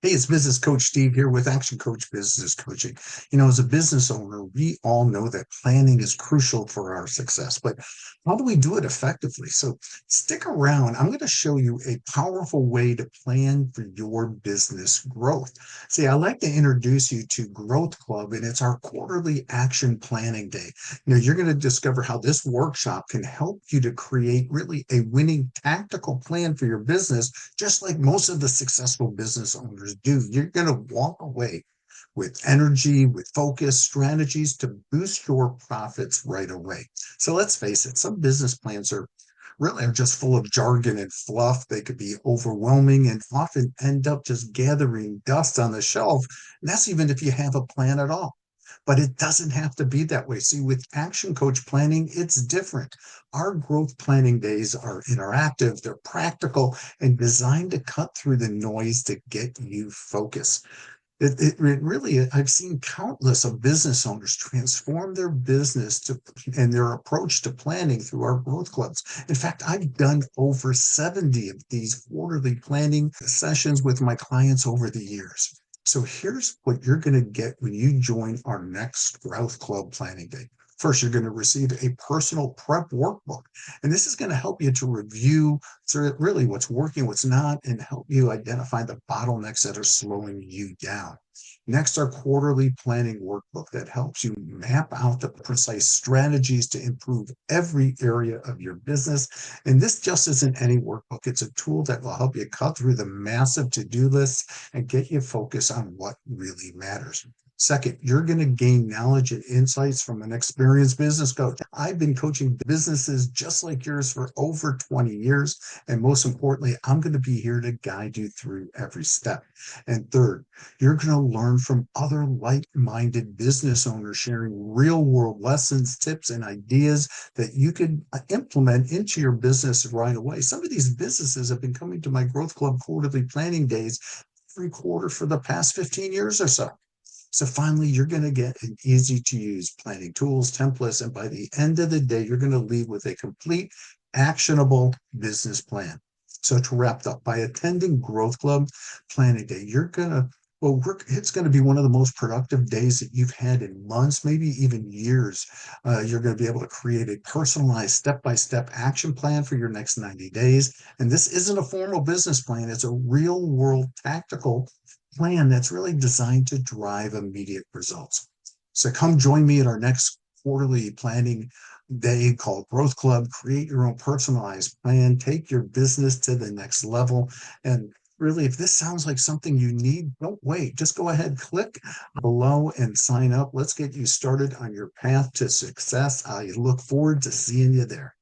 Hey, it's Business Coach Steve here with Action Coach Business Coaching. As a business owner, we all know that planning is crucial for our success, but how do we do it effectively? So stick around. I'm going to show you a powerful way to plan for your business growth. See, I like to introduce you to Growth Club, and it's our quarterly action planning day. You're going to discover how this workshop can help you to create really a winning tactical plan for your business, just like most of the successful business owners do. You're going to walk away with energy, with focus, strategies to boost your profits right away. So let's face it, some business plans are just full of jargon and fluff. They could be overwhelming and often end up just gathering dust on the shelf. And that's even if you have a plan at all. But it doesn't have to be that way. See, with Action Coach Planning, it's different. Our growth planning days are interactive, they're practical, and designed to cut through the noise to get you focused. It really, I've seen countless of business owners transform their business and their approach to planning through our growth clubs. In fact, I've done over 70 of these quarterly planning sessions with my clients over the years. So here's what you're going to get when you join our next Growth Club Planning Day. First, you're going to receive a personal prep workbook. And this is going to help you to review really what's working, what's not, and help you identify the bottlenecks that are slowing you down. Next, our quarterly planning workbook that helps you map out the precise strategies to improve every area of your business. And this just isn't any workbook. It's a tool that will help you cut through the massive to-do lists and get you focused on what really matters. Second, you're going to gain knowledge and insights from an experienced business coach. I've been coaching businesses just like yours for over 20 years. And most importantly, I'm going to be here to guide you through every step. And third, you're going to learn from other like-minded business owners sharing real-world lessons, tips, and ideas that you could implement into your business right away. Some of these businesses have been coming to my Growth Club quarterly planning days every quarter for the past 15 years or so. So finally, you're going to get an easy to use planning tools, templates, and by the end of the day, you're going to leave with a complete, actionable business plan. So to wrap up, by attending Growth Club Planning Day, it's going to be one of the most productive days that you've had in months, maybe even years. You're going to be able to create a personalized step-by-step action plan for your next 90 days. And this isn't a formal business plan. It's a real world tactical plan that's really designed to drive immediate results. So come join me at our next quarterly planning day called Growth Club. Create your own personalized plan, take your business to the next level. And really, if this sounds like something you need, don't wait. Just go ahead, click below and sign up. Let's get you started on your path to success. I look forward to seeing you there.